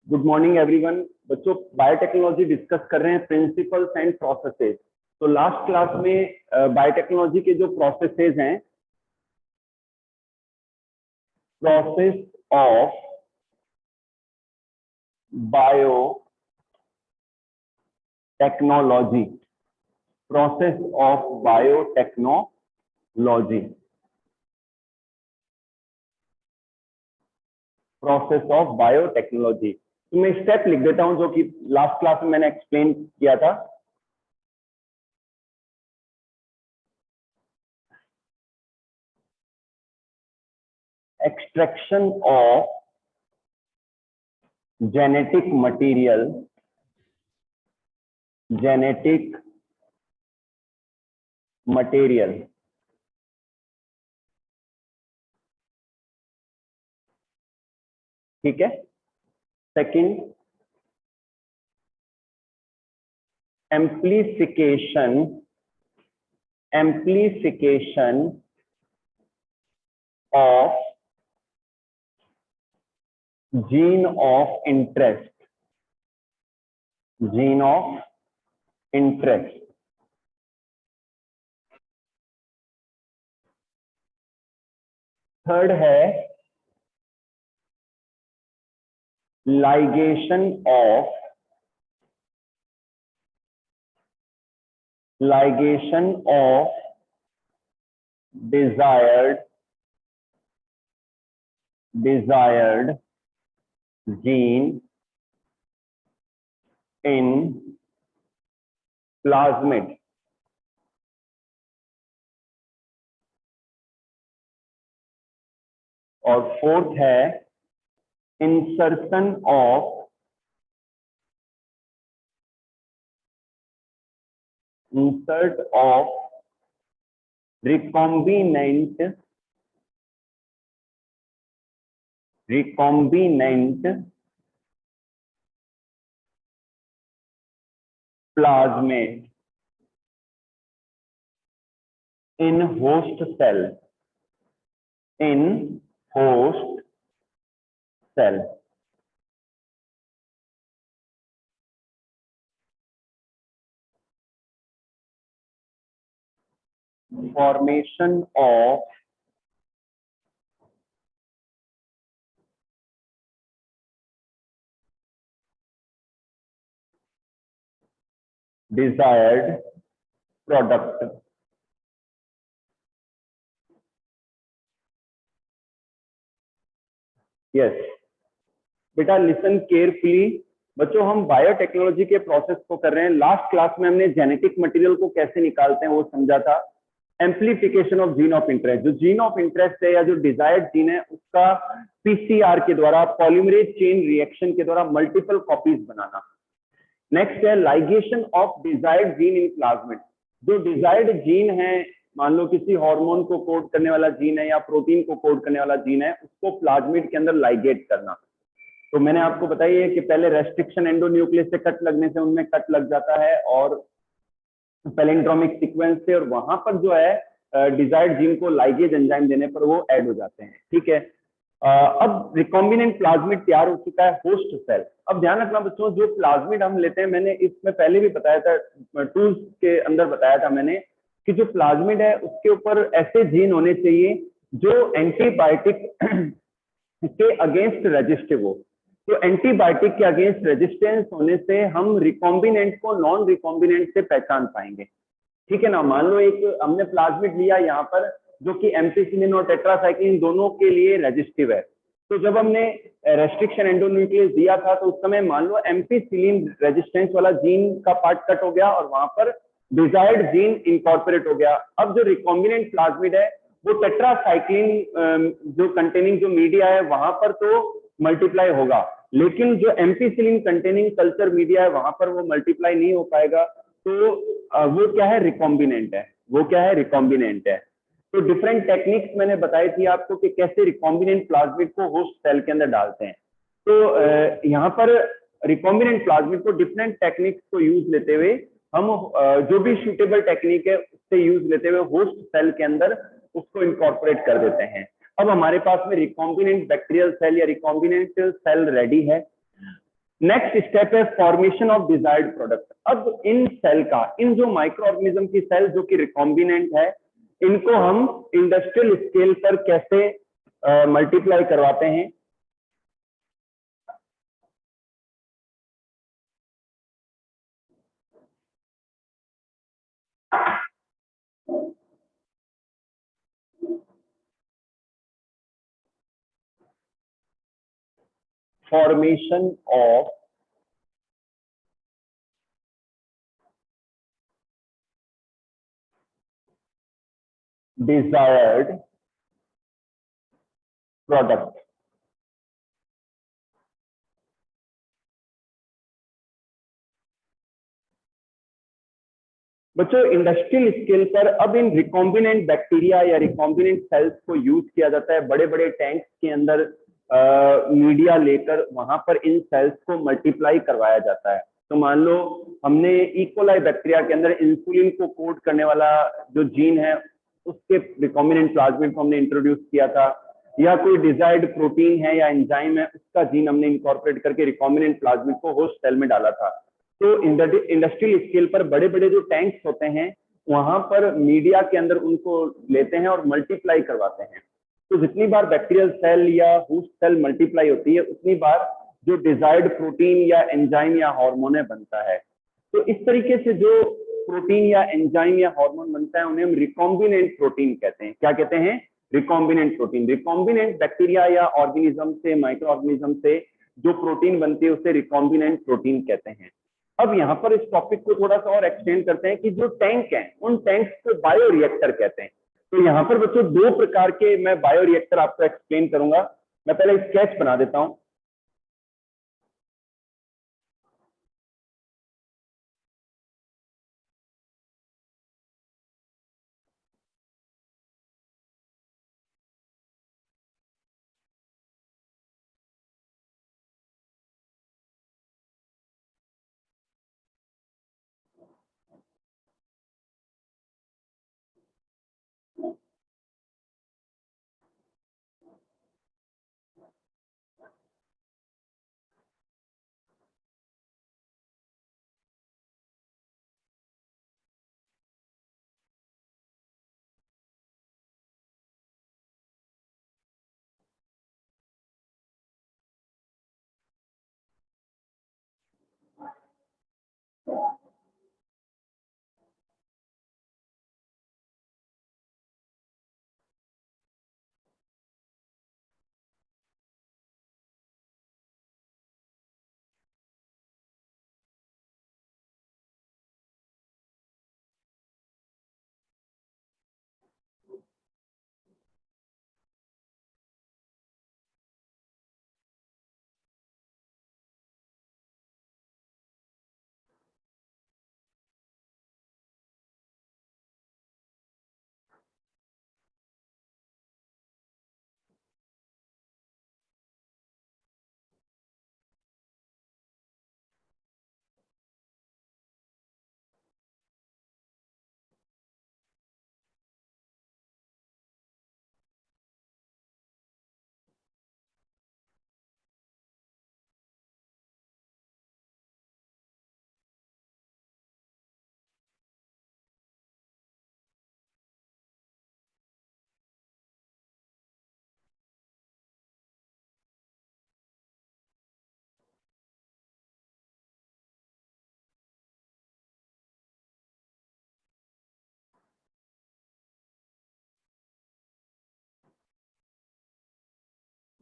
Good morning everyone. बच्चों biotechnology discuss कर रहे हैं, प्रिंसिपल्स एंड प्रोसेसेस। तो लास्ट क्लास में बायोटेक्नोलॉजी के जो प्रोसेसेस हैं, process of biotechnology, process of biotechnology, process of biotechnology. तो मैं स्टेप लिख देता हूं जो कि लास्ट क्लास में मैंने एक्सप्लेन किया था। एक्सट्रैक्शन ऑफ जेनेटिक मटेरियल, ठीक है। Second, amplification of gene of interest, third है ligation of desired gene in plasmid। और फोर्थ है insertion of recombinant plasmid in host cell, formation of desired product। Yes बेटा, listen carefully. बच्चों हम biotechnology के process को कर रहे हैं। लास्ट क्लास में हमने जेनेटिक मटेरियल को कैसे निकालते हैं वो समझा था। Amplification of gene of interest, जो जीन ऑफ इंटरेस्ट है या जो डिजायर्ड जीन है उसका पीसीआर के द्वारा, पॉलीमरेज चेन रिएक्शन के द्वारा मल्टीपल कॉपीज बनाना। नेक्स्ट है ligation of desired gene in plasmid. जो डिजायर्ड जीन है, मान लो किसी हार्मोन को कोड करने वाला जीन है या प्रोटीन को कोड करने वाला जीन है, उसको प्लाज्मिड के अंदर लाइगेट करना। तो मैंने आपको बताइए कि पहले रेस्ट्रिक्शन एंडोन्यूक्लियस से कट लगने से उनमें कट लग जाता है और पैलिंड्रोमिक सीक्वेंस से, और वहां पर जो है डिजायर्ड जीन को लाइगेज एंजाइम देने पर वो ऐड हो जाते हैं। ठीक है। अब रिकॉम्बिनेंट प्लाज्मिड तैयार हो चुका है, होस्ट सेल। अब ध्यान रखना बच्चों, जो प्लाज्मिड हम लेते हैं, मैंने इसमें पहले भी बताया था, टूल्स के अंदर बताया था मैंने कि जो प्लाज्मिड है उसके ऊपर ऐसे जीन होने चाहिए जो एंटीबायोटिक के अगेंस्ट रेजिस्टिव हो। तो एंटीबायोटिक के अगेंस्ट रेजिस्टेंस होने से हम रिकॉम्बिनेंट को नॉन रिकॉम्बिनेंट से पहचान पाएंगे। ठीक है ना। मान लो एक हमने प्लाज्मिड लिया यहाँ पर जो कि एम्पिसिलिन और टेट्रासाइक्लिन दोनों के लिए रेजिस्टिव है। तो जब हमने रेस्ट्रिक्शन एंडोन्यूक्लियस दिया था तो उस समय मान लो एम्पिसिलिन रेजिस्टेंस वाला जीन का पार्ट कट हो गया और वहां पर डिजायर्ड जीन इनकॉर्पोरेट हो गया। अब जो रिकॉम्बिनेंट प्लाज्मिड है वो टेट्रासाइक्लिन जो कंटेनिंग जो मीडिया है वहां पर तो मल्टीप्लाई होगा, लेकिन जो एम्पिसिलिन कंटेनिंग कल्चर मीडिया है वहां पर वो मल्टीप्लाई नहीं हो पाएगा। तो वो क्या है, रिकॉम्बिनेंट है। तो डिफरेंट टेक्निक्स मैंने बताई थी आपको कि कैसे रिकॉम्बिनेंट प्लाज्मिड को होस्ट सेल के अंदर डालते हैं। तो यहाँ पर रिकॉम्बिनेंट प्लाज्मिड को डिफरेंट टेक्निक्स को यूज लेते हुए हम जो भी सूटेबल टेक्निक है उससे यूज लेते हुए होस्ट सेल के अंदर उसको इनकॉर्पोरेट कर देते हैं। अब हमारे पास में रिकॉम्बिनेंट बैक्टीरियल सेल या रिकॉम्बिनेंट सेल रेडी है। नेक्स्ट स्टेप है फॉर्मेशन ऑफ डिजायर्ड प्रोडक्ट। अब इन सेल का, इन जो माइक्रो ऑर्गेनिज्म की सेल जो कि रिकॉम्बिनेंट है, इनको हम इंडस्ट्रियल स्केल पर कैसे मल्टीप्लाई करवाते हैं। Formation of desired product. बच्चों इंडस्ट्रियल स्केल पर अब इन रिकॉम्बिनेंट बैक्टीरिया या रिकॉम्बिनेंट सेल्स को यूज किया जाता है बड़े बड़े टैंक्स के अंदर, मीडिया लेकर वहां पर इन सेल्स को मल्टीप्लाई करवाया जाता है। तो मान लो हमने इकोलाई बैक्टीरिया के अंदर इंसुलिन को कोड करने वाला जो जीन है उसके रिकॉम्बिनेंट प्लाज्मिड को हमने इंट्रोड्यूस किया था, या कोई डिजायर्ड प्रोटीन है या एंजाइम है उसका जीन हमने इंकॉर्पोरेट करके रिकॉम्बिनेंट प्लाज्मिड को होस्ट सेल में डाला था। तो इंडस्ट्रियल स्केल पर बड़े बड़े जो टैंक्स होते हैं वहां पर मीडिया के अंदर उनको लेते हैं और मल्टीप्लाई करवाते हैं। तो जितनी बार बैक्टीरियल सेल या होस्ट सेल मल्टीप्लाई होती है उतनी बार जो डिजायर्ड प्रोटीन या एंजाइम या हार्मोन बनता है। तो इस तरीके से जो प्रोटीन या एंजाइम या हार्मोन बनता है उन्हें हम रिकॉम्बिनेंट प्रोटीन कहते हैं। क्या कहते हैं? Recombinant protein. रिकॉम्बिनेंट बैक्टीरिया या ऑर्गेनिज्म से, माइक्रो ऑर्गेनिज्म से जो प्रोटीन बनती है उसे रिकॉम्बिनेंट प्रोटीन कहते हैं। अब यहाँ पर इस टॉपिक को थोड़ा सा और एक्सटेंड करते हैं कि जो टैंक हैं उन टैंक्स को बायोरिएक्टर कहते हैं। तो यहाँ पर बच्चों दो प्रकार के मैं बायोरिएक्टर आपको एक्सप्लेन करूंगा। मैं पहले स्केच बना देता हूं।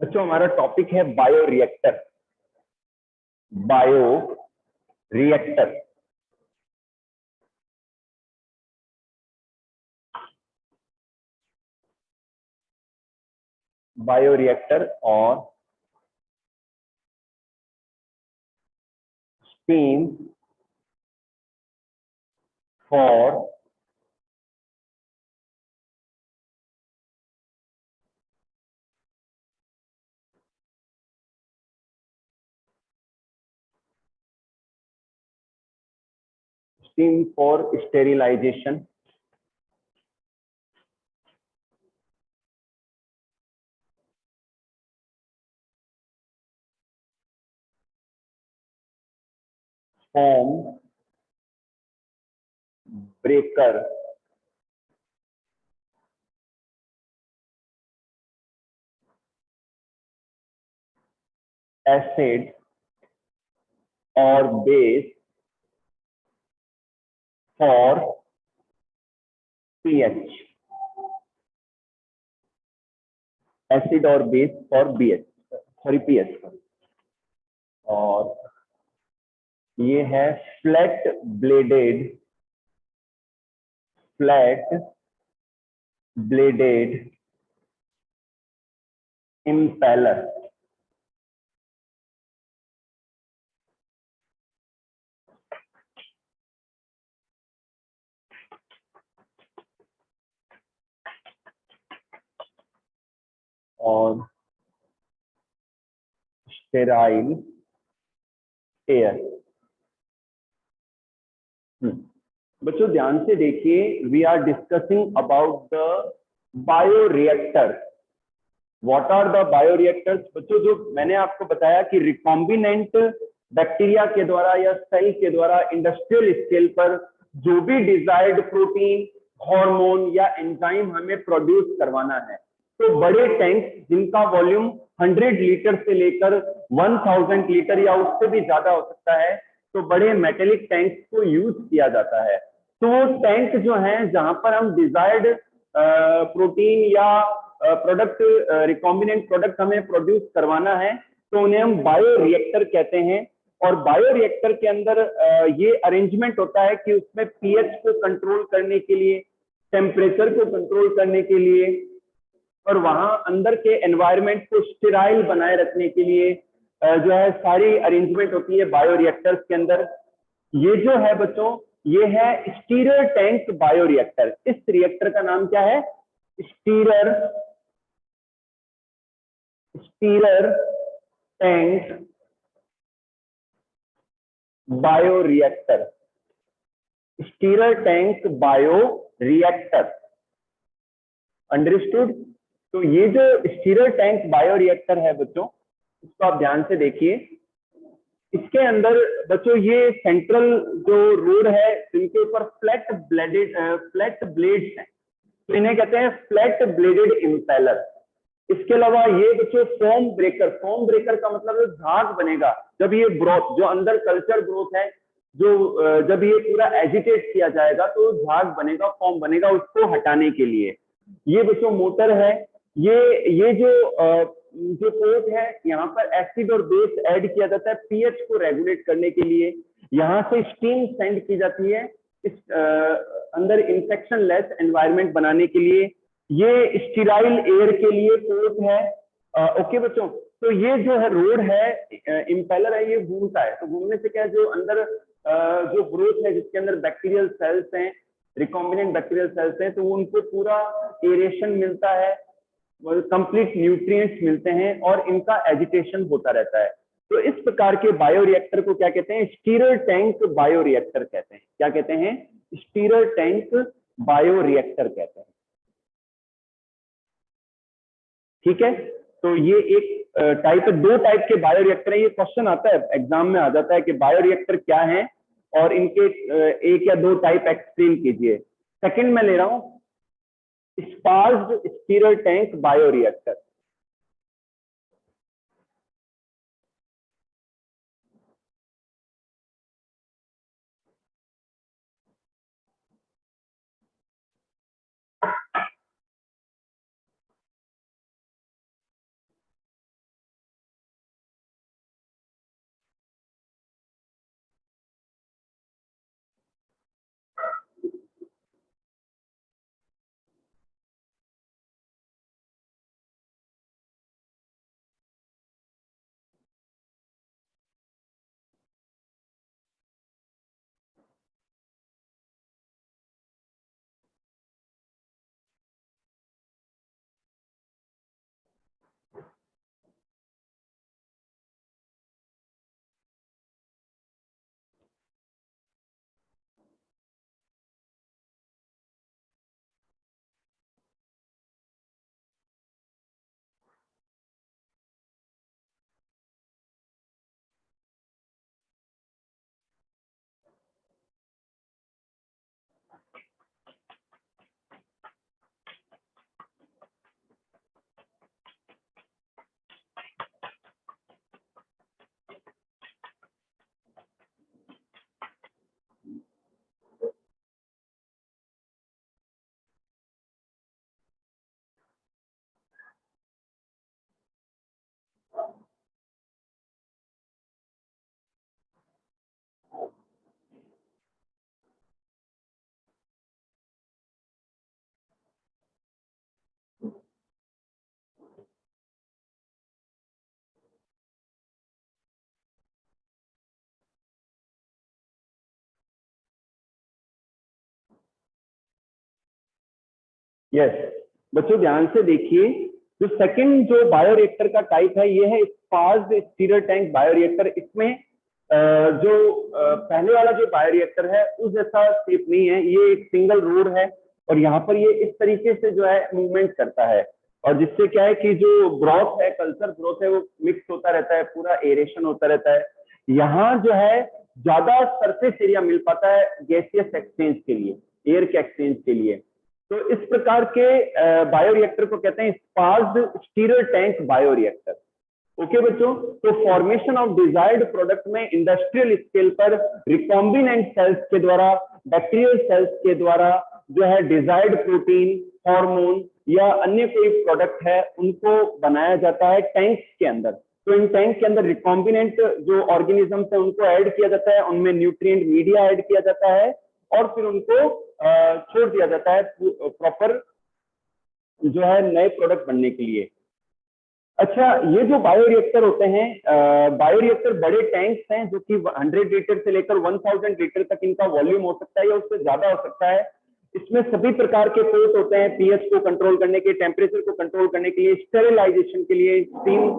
बच्चों हमारा टॉपिक है बायोरिएक्टर। Bioreactor. बायोरिएक्टर और steam for sterilization. foam breaker acid or base for pH, acid और base for BH, sorry pH. और ये है फ्लैट ब्लेडेड इम्पेलर। और स्टेराइल एयर। बच्चों ध्यान से देखिए, we are discussing about the bioreactor. What are the bioreactors? बच्चों जो मैंने आपको बताया कि रिकॉम्बिनेंट बैक्टीरिया के द्वारा या सेल के द्वारा इंडस्ट्रियल स्केल पर जो भी डिजायर्ड प्रोटीन, हार्मोन या एंजाइम हमें प्रोड्यूस करवाना है, तो बड़े टैंक जिनका वॉल्यूम 100 लीटर से लेकर 1000 लीटर या उससे भी ज्यादा हो सकता है, तो बड़े मेटेलिक टैंक्स को यूज किया जाता है। तो वो टैंक जो है जहां पर हम डिजायर्ड प्रोटीन या प्रोडक्ट, रिकॉम्बिनेंट प्रोडक्ट हमें प्रोड्यूस करवाना है, तो उन्हें हम बायो रिएक्टर कहते हैं। और बायो रिएक्टर के अंदर ये अरेंजमेंट होता है कि उसमें पीएच को कंट्रोल करने के लिए, टेम्परेचर को कंट्रोल करने के लिए, और वहां अंदर के एनवायरनमेंट को स्टेराइल बनाए रखने के लिए जो है सारी अरेंजमेंट होती है बायो रिएक्टर्स के अंदर। ये जो है बच्चों, ये है स्टीरर टैंक बायो रिएक्टर। इस रिएक्टर का नाम क्या है? Stirrer tank bio reactor. Stirrer tank bio reactor, understood? तो ये जो स्टीरर टैंक बायो रिएक्टर है बच्चों, इसको आप ध्यान से देखिए। इसके अंदर बच्चों ये सेंट्रल जो रोड है, इनके ऊपर फ्लैट ब्लेड्स हैं, तो इन्हें कहते हैं फ्लैट ब्लेडेड इम्पेलर। इसके अलावा ये बच्चों फोम ब्रेकर का मतलब है झाग बनेगा जब ये ग्रोथ, जो अंदर कल्चर ग्रोथ है, जो जब ये पूरा एजिटेट किया जाएगा तो झाग बनेगा, फॉर्म बनेगा, उसको हटाने के लिए। ये बच्चों मोटर है। ये जो पोर्ट है, यहाँ पर एसिड और बेस ऐड किया जाता है पीएच को रेगुलेट करने के लिए। यहाँ से स्टीम सेंड की जाती है इस अंदर इंफेक्शन लेस एनवायरनमेंट बनाने के लिए। ये स्टीराइल एयर के लिए पोर्ट है। ओके बच्चों, तो ये जो है रोड है, इम्पेलर है, ये घूमता है। तो घूमने से क्या है, जो अंदर जो ग्रोथ है जिसके अंदर बैक्टीरियल सेल्स हैं, रिकॉम्बिनेंट बैक्टीरियल सेल्स हैं, तो उनको पूरा एरेशन मिलता है, कंप्लीट न्यूट्रिएंट्स मिलते हैं और इनका एजिटेशन होता रहता है। तो इस प्रकार के बायोरिएक्टर को क्या कहते हैं? स्टीरर टैंक बायोरिएक्टर कहते हैं। क्या कहते हैं? स्टीरर टैंक बायोरिएक्टर कहते हैं। ठीक है, तो ये एक टाइप, दो टाइप के बायोरिएक्टर है। ये क्वेश्चन आता है एग्जाम में, आ जाता है कि बायोरिएक्टर क्या है और इनके एक या दो टाइप एक्सप्लेन कीजिए। सेकंड में ले रहा हूं, स्पार्स्ड स्टीरर टैंक बायोरिएक्टर। यस बच्चों ध्यान से देखिए, जो सेकंड जो बायोरिएक्टर का टाइप है ये है स्पार्ज्ड स्टीरर टैंक बायोरिएक्टर। इसमें पहले वाला जो बायोरिएक्टर है उस जैसा शेप नहीं है, ये एक सिंगल रोड है और यहाँ पर ये इस तरीके से जो है मूवमेंट करता है, और जिससे क्या है कि जो ब्रॉथ है, कल्चर ब्रॉथ है, वो मिक्स होता रहता है, पूरा एरेशन होता रहता है। यहाँ जो है ज्यादा सरफेस एरिया मिल पाता है गैसियस एक्सचेंज के लिए, एयर के एक्सचेंज के लिए। तो इस प्रकार के बायोरिएक्टर को कहते हैं स्पार्ज्ड स्टीरर टैंक बायोरिएक्टर। ओके बच्चों, तो फॉर्मेशन ऑफ डिजायर्ड प्रोडक्ट में इंडस्ट्रियल स्केल पर रिकॉम्बिनेंट सेल्स के द्वारा, बैक्टीरियल सेल्स के द्वारा जो है डिजायर्ड प्रोटीन, हार्मोन या अन्य कोई प्रोडक्ट है उनको बनाया जाता है टैंक्स के अंदर। तो इन टैंक के अंदर रिकॉम्बिनेंट जो ऑर्गेनिजम्स है उनको ऐड किया जाता है, उनमें न्यूट्रिएंट मीडिया ऐड किया जाता है और फिर उनको छोड़ दिया जाता है प्रॉपर जो है नए प्रोडक्ट बनने के लिए। अच्छा, ये जो बायोरिएक्टर होते हैं, बायोरिएक्टर बड़े टैंक्स हैं जो कि 100 लीटर से लेकर 1000 लीटर तक इनका वॉल्यूम हो सकता है या उससे ज्यादा हो सकता है। इसमें सभी प्रकार के पोर्ट होते हैं, पीएच को कंट्रोल करने के, टेम्परेचर को कंट्रोल करने के लिए, स्टेरिलाइजेशन के लिए, स्टीम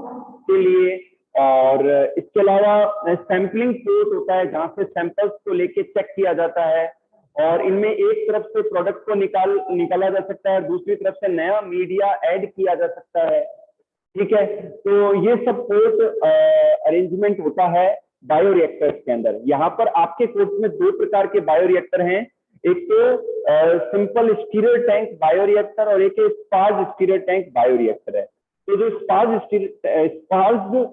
के लिए, और इसके अलावा सैंपलिंग पोर्ट होता है जहां से सैंपल्स को लेके चेक किया जाता है, और इनमें एक तरफ से प्रोडक्ट को निकाला जा सकता है, दूसरी तरफ से नया मीडिया ऐड किया जा सकता है। ठीक है, तो ये सब पोर्ट अरेंजमेंट होता है बायोरिएक्टर्स के अंदर। यहाँ पर आपके कोर्स में दो प्रकार के बायोरिएक्टर हैं, एक तो सिंपल स्टीरर टैंक बायोरिएक्टर और एक स्पार्ज्ड स्टीरर टैंक बायोरिएक्टर है। तो जो स्पार्ज्ड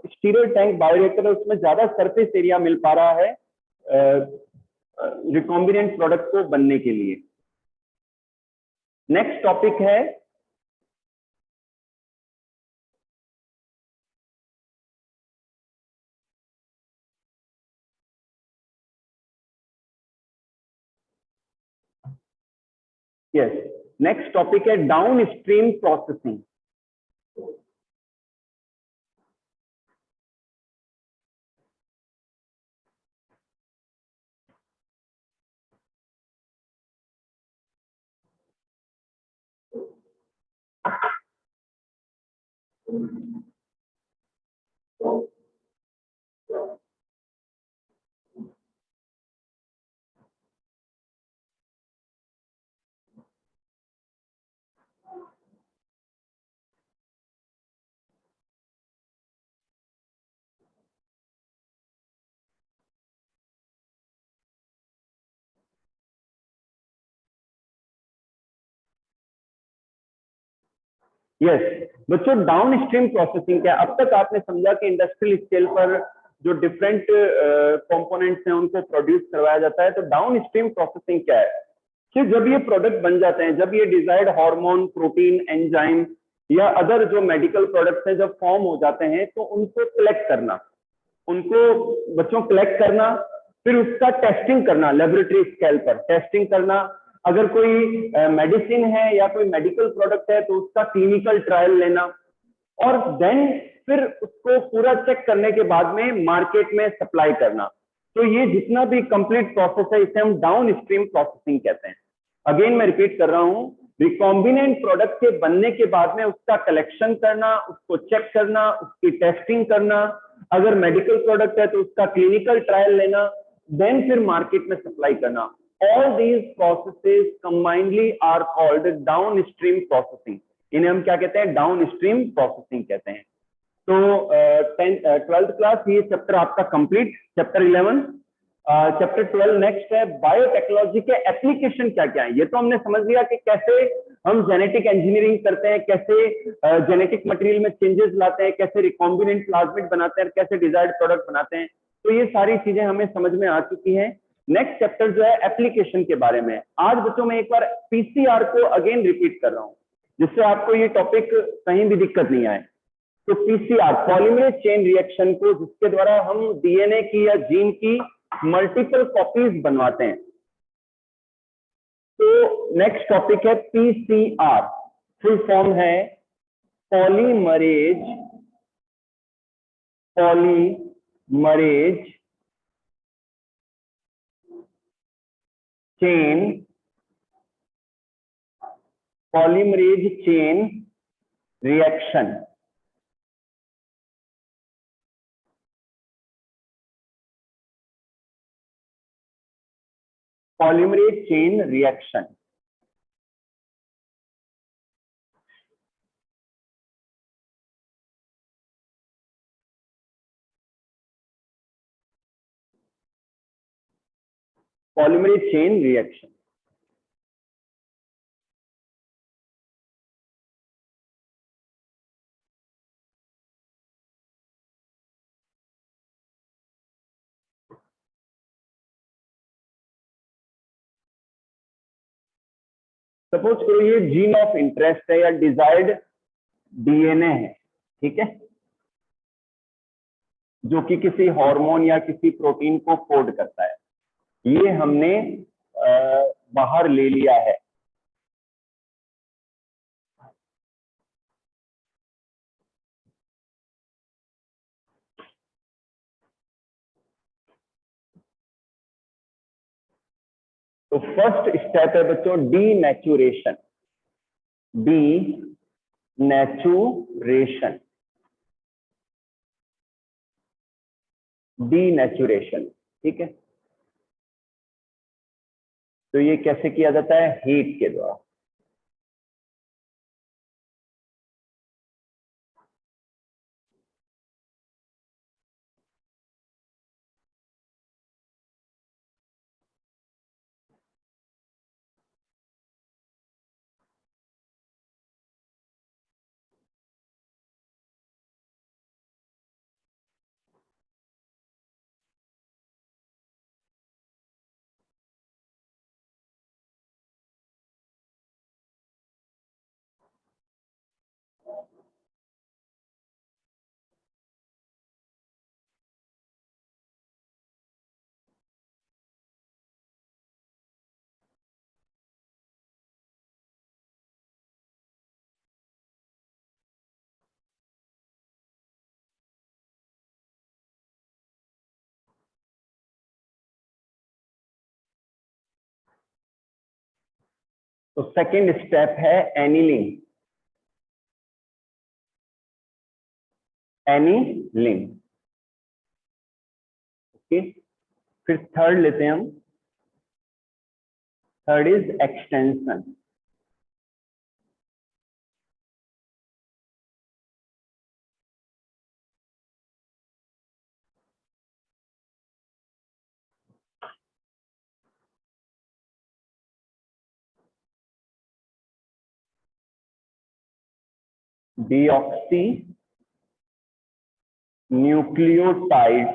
स्टीरर टैंक बायोरिएक्टर है उसमें ज्यादा सरफेस एरिया मिल पा रहा है रिकॉम्बिनेंट प्रोडक्ट को बनने के लिए। नेक्स्ट टॉपिक है नेक्स्ट टॉपिक है डाउन स्ट्रीम प्रोसेसिंग। यस बच्चों, डाउन स्ट्रीम प्रोसेसिंग क्या है? अब तक आपने समझा कि इंडस्ट्रियल स्केल पर जो डिफरेंट कंपोनेंट्स हैं उनको प्रोड्यूस करवाया जाता है। तो डाउन स्ट्रीम प्रोसेसिंग क्या है कि जब ये प्रोडक्ट बन जाते हैं, जब ये डिजायर्ड हार्मोन, प्रोटीन, एंजाइम या अदर जो मेडिकल प्रोडक्ट्स हैं जब फॉर्म हो जाते हैं, तो उनको कलेक्ट करना, उनको बच्चों कलेक्ट करना, फिर उसका टेस्टिंग करना, लेबोरेटरी स्केल पर टेस्टिंग करना। अगर कोई मेडिसिन है या कोई मेडिकल प्रोडक्ट है तो उसका क्लिनिकल ट्रायल लेना, और देन फिर उसको पूरा चेक करने के बाद में मार्केट में सप्लाई करना। तो ये जितना भी कंप्लीट प्रोसेस है इसे हम डाउन स्ट्रीम प्रोसेसिंग कहते हैं। अगेन मैं रिपीट कर रहा हूं, रिकॉम्बिनेंट प्रोडक्ट के बनने के बाद में उसका कलेक्शन करना, उसको चेक करना, उसकी टेस्टिंग करना, अगर मेडिकल प्रोडक्ट है तो उसका क्लिनिकल ट्रायल लेना, देन फिर मार्केट में सप्लाई करना। All these processes combinedly are called downstream processing. इन्हें हम क्या कहते हैं? डाउनस्ट्रीम प्रोसेसिंग कहते हैं। तो 12th क्लास ये चैप्टर आपका कंप्लीट, चैप्टर 11। चैप्टर 12 नेक्स्ट है बायोटेक्नोलॉजी के एप्लीकेशन क्या क्या है। ये तो हमने समझ लिया कि कैसे हम जेनेटिक इंजीनियरिंग करते हैं, कैसे जेनेटिक मटेरियल में चेंजेस लाते हैं, कैसे रिकॉम्बिनेंट प्लाज्मिड बनाते हैं, कैसे डिजायर्ड प्रोडक्ट बनाते हैं। तो ये सारी चीजें हमें समझ में आ चुकी हैं। नेक्स्ट चैप्टर जो है एप्लीकेशन के बारे में। आज बच्चों में एक बार पीसीआर को अगेन रिपीट कर रहा हूं जिससे आपको ये टॉपिक कहीं भी दिक्कत नहीं आए। तो पीसीआर, पॉलीमरेज चेन रिएक्शन को, जिसके द्वारा हम डीएनए की या जीन की मल्टीपल कॉपीज बनवाते हैं। तो नेक्स्ट टॉपिक है पीसीआर, फुल फॉर्म है polymerase chain polymerase chain reaction, polymerase chain reaction. Polymerase chain reaction. Suppose करो ये जीन ऑफ इंटरेस्ट है या डिजायर्ड डीएनए है, ठीक है, जो कि किसी हार्मोन या किसी प्रोटीन को कोड करता है। ये हमने बाहर ले लिया है। तो फर्स्ट स्टेप है बच्चों डीनेचुरेशन, डीनेचुरेशन, डीनेचुरेशन, ठीक है। तो ये कैसे किया जाता है? हीट के द्वारा। तो सेकंड स्टेप है एनीलिंग, एनीलिंग, ओके। फिर थर्ड लेते हैं हम, third is extension. Deoxy nucleotide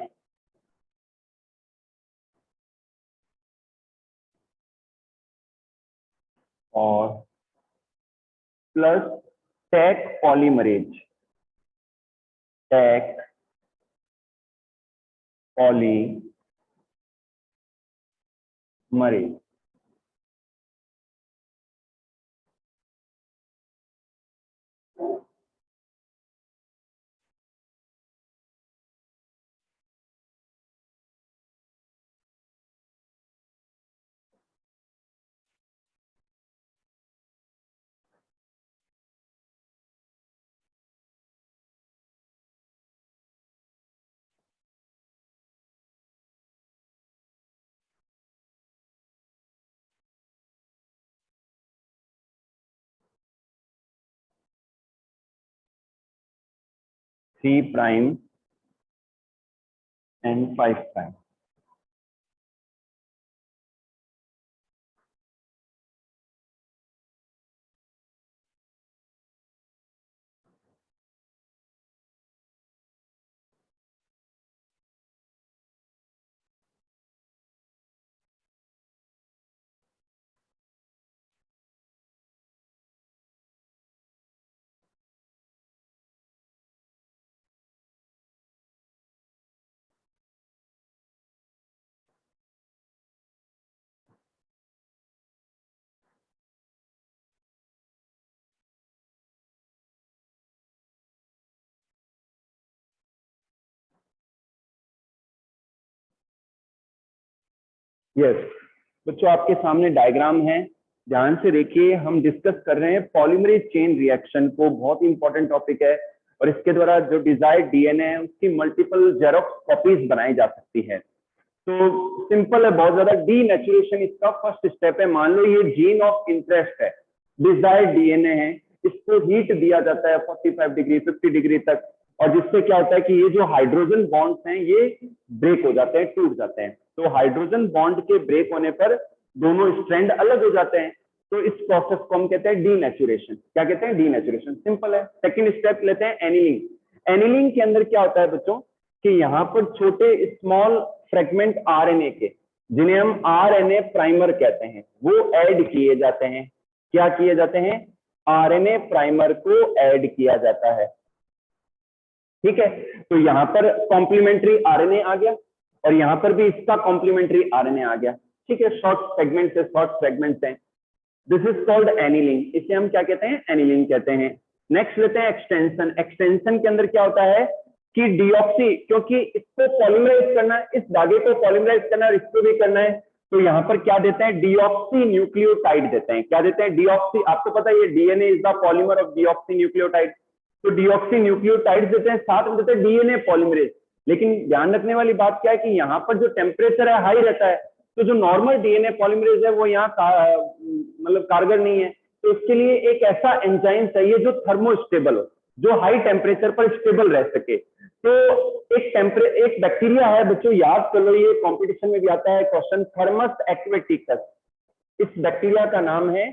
और plus Taq polymerase, Taq polymerase. Three prime and five prime. Yes बच्चों, आपके सामने डायग्राम है। ध्यान से देखिए, हम डिस्कस कर रहे हैं पॉलीमरेज चेन रिएक्शन को, बहुत ही इंपॉर्टेंट टॉपिक है। और इसके द्वारा जो डिजायर्ड डीएनए है उसकी मल्टीपल जेरोक्स कॉपीज बनाई जा सकती है। तो सिंपल है बहुत ज्यादा। डीनेचुरेशन इसका फर्स्ट स्टेप है। मान लो ये जीन ऑफ इंटरेस्ट है, डिजायर्ड डीएनए है, इसको हीट दिया जाता है 45 डिग्री 50 डिग्री तक, और जिससे क्या होता है कि ये जो हाइड्रोजन बॉन्ड्स हैं ये ब्रेक हो जाते हैं, टूट जाते हैं। तो हाइड्रोजन बॉन्ड के ब्रेक होने पर दोनों स्ट्रैंड अलग हो जाते हैं। तो इस प्रोसेस को हम कहते हैं डीनेचुरेशन। क्या कहते हैं? डीनेचुरेशन। सिंपल है। सेकंड स्टेप लेते हैं एनिलिंग। एनिलिंग के अंदर क्या होता है बच्चों कि यहाँ पर छोटे स्मॉल फ्रेगमेंट आरएनए के, जिन्हें हम आरएनए प्राइमर कहते हैं, वो ऐड किए जाते हैं। क्या किए जाते हैं? आरएनए प्राइमर को ऐड किया जाता है। ठीक है, तो यहां पर कॉम्प्लीमेंट्री आरएनए आ गया और यहां पर भी इसका कॉम्प्लीमेंट्री आरएनए आ गया। ठीक है, शॉर्ट सेगमेंट से शॉर्ट फ्रेगमेंट्स हैं। This is called annealing. इसे हम क्या कहते हैं? एनिलिंग कहते हैं। नेक्स्ट लेते हैं एक्सटेंशन। एक्सटेंशन के अंदर क्या होता है कि डीऑक्सी, क्योंकि इसको पॉलीमराइज करना है, इस धागे को पॉलीमराइज करना है, इसको भी करना है, तो यहाँ पर क्या देते हैं? डीऑक्सी न्यूक्लियोटाइड देते हैं। क्या देते हैं? डीऑक्सी। आपको पता है ये DNA is the polymer of deoxy nucleotide. तो डीऑक्सी न्यूक्लियोटाइड देते हैं, साथ में देते हैं डीएनए पॉलीमरेज। लेकिन ध्यान रखने वाली बात क्या है कि यहाँ पर जो टेम्परेचर है हाई रहता है, तो जो नॉर्मल डीएनए पॉलीमरेज है वो यहाँ मतलब कारगर नहीं है। तो इसके लिए एक ऐसा एंजाइम चाहिए जो थर्मोस्टेबल हो, जो हाई टेम्परेचर पर स्टेबल रह सके। तो एक बैक्टीरिया है बच्चों, याद कर लो, ये कॉम्पिटिशन में भी आता है क्वेश्चन, थर्मस एक्वेटिकस। इस बैक्टीरिया का नाम है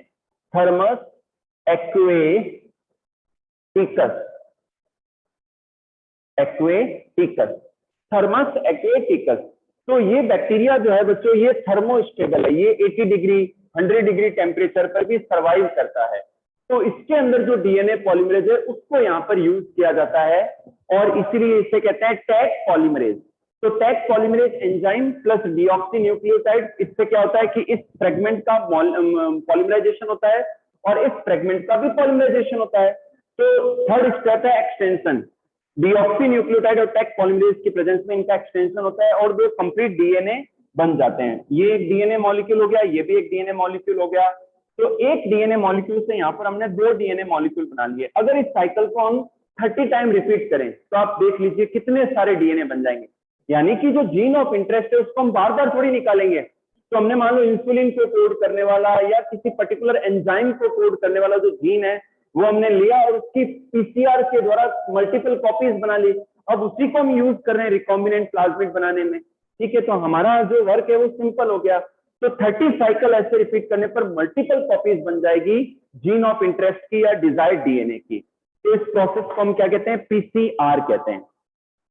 Thermus aquaticus. Aquaticus, Thermus aquaticus. तो ये बैक्टीरिया जो है बच्चों ये थर्मोस्टेबल है, ये 80 डिग्री 100 डिग्री टेम्परेचर पर भी सर्वाइव करता है। तो इसके अंदर जो डीएनए पॉलीमरेज है उसको यहाँ पर यूज किया जाता है और इसीलिए इसे कहते हैं टैग पॉलीमरेज। तो tag polymerase enzyme plus deoxy nucleotide, इससे क्या होता है कि इस फ्रेगमेंट का पॉलीमराइजेशन होता है और इस फ्रेगमेंट का भी पॉलीमराइजेशन होता है। तो थर्ड स्टेप है एक्सटेंशन। डीऑक्सी न्यूक्लियोटाइड और टैग पॉलीमरेज की प्रेजेंस में इनका एक्सटेंशन होता है और दो कंप्लीट डीएनए बन जाते हैं। ये एक डीएनए मॉलिक्यूल हो गया, ये भी एक डीएनए मॉलिक्यूल हो गया। तो एक डीएनए मॉलिक्यूल से यहाँ पर हमने दो डीएनए मॉलिक्यूल बना लिए। अगर इस साइकिल को हम 30 टाइम रिपीट करें तो आप देख लीजिए कितने सारे डीएनए बन जाएंगे। यानी कि जो जीन ऑफ इंटरेस्ट है उसको हम बार बार थोड़ी निकालेंगे। तो हमने मान लो इंसुलिन को कोड करने वाला या किसी पर्टिकुलर एंजाइम को कोड करने वाला जो जीन है वो हमने लिया और उसकी पीसीआर के द्वारा मल्टीपल कॉपीज बना ली। अब उसी को हम यूज कर रहे हैं रिकॉम्बिनेंट प्लाज्मिड बनाने में। ठीक है, तो हमारा जो वर्क है वो सिंपल हो गया। तो 30 साइकिल ऐसे रिपीट करने पर मल्टीपल कॉपीज बन जाएगी जीन ऑफ इंटरेस्ट की या डिजायर्ड डीएनए की। तो इस प्रोसेस को हम क्या कहते हैं? पीसीआर कहते हैं।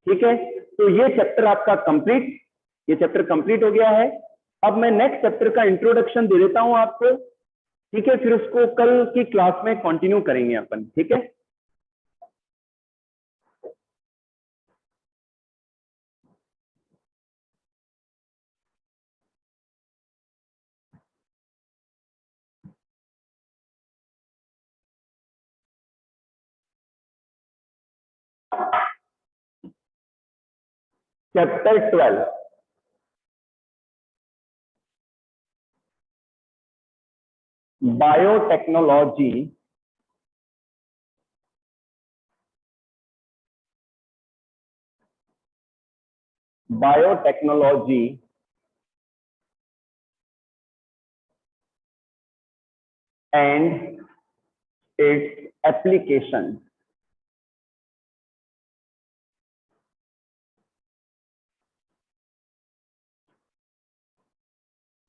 ठीक है, तो ये चैप्टर आपका कंप्लीट, ये चैप्टर कंप्लीट हो गया है। अब मैं नेक्स्ट चैप्टर का इंट्रोडक्शन दे देता हूं आपको। ठीक है, फिर उसको कल की क्लास में कंटिन्यू करेंगे अपन। ठीक है, chapter 12 biotechnology biotechnology and its application.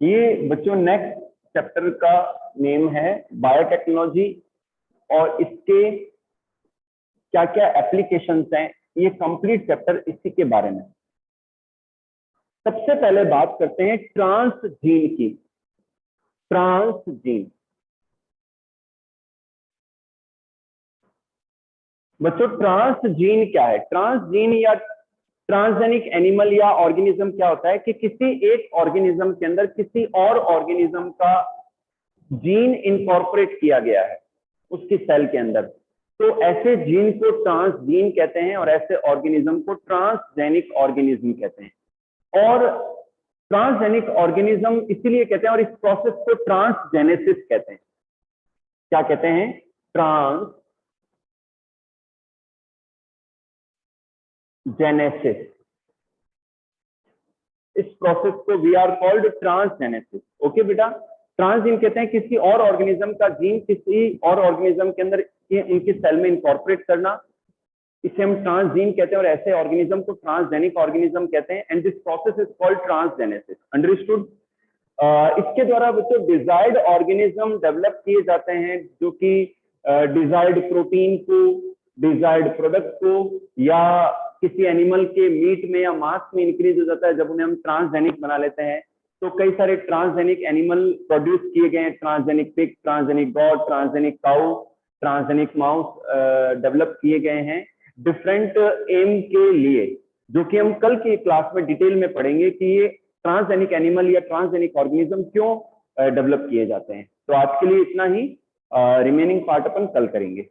ये बच्चों नेक्स्ट चैप्टर का नेम है बायोटेक्नोलॉजी और इसके क्या क्या एप्लीकेशंस हैं, ये कंप्लीट चैप्टर इसी के बारे में। सबसे पहले बात करते हैं ट्रांसजीन की। ट्रांसजीन बच्चों, ट्रांसजीन क्या है? ट्रांसजीन या ट्रांसजेनिक एनिमल या ऑर्गेनिज्म क्या होता है कि किसी एक ऑर्गेनिज्म के अंदर किसी और ऑर्गेनिज्म का जीन इनकॉर्पोरेट किया गया है उसकी सेल के अंदर। तो ऐसे जीन को ट्रांसजीन कहते हैं और ऐसे ऑर्गेनिज्म को ट्रांसजेनिक ऑर्गेनिज्म कहते हैं। और ट्रांसजेनिक ऑर्गेनिज्म इसीलिए कहते हैं, और इस प्रोसेस को ट्रांसजेनेसिस कहते हैं। क्या कहते हैं? ट्रांसजेनेसिस। इस प्रोसेस को we are called transgenesis. Okay बेटा, ट्रांसजीन कहते हैं किसी और ऑर्गेनिज्म का जीन किसी और ऑर्गेनिज्म के अंदर उनके सेल में इंकॉर्पोरेट करना, इसे हम ट्रांसजीन कहते हैं, और ऐसे ऑर्गेनिज्म को ट्रांसजेनिक ऑर्गेनिज्म कहते हैं। And this process is called transgenesis. Understood? इसके द्वारा बच्चों डिजायर्ड ऑर्गेनिज्म डेवलप किए जाते हैं, जो कि डिजायर्ड प्रोटीन को, डिजायर्ड प्रोडक्ट को, या किसी एनिमल के मीट में या मांस में इंक्रीज हो जाता है जब उन्हें हम ट्रांसजेनिक बना लेते हैं। तो कई सारे ट्रांसजेनिक एनिमल प्रोड्यूस किए गए हैं, transgenic pig, transgenic God, transgenic cow, transgenic mouse develop किए गए हैं डिफरेंट एम के लिए, जो कि हम कल की क्लास में डिटेल में पढ़ेंगे कि ये ट्रांसजेनिक एनिमल या ट्रांसजेनिक ऑर्गेनिज्म क्यों डेवलप किए जाते हैं। तो आज के लिए इतना ही, रिमेनिंग पार्ट अपन कल करेंगे।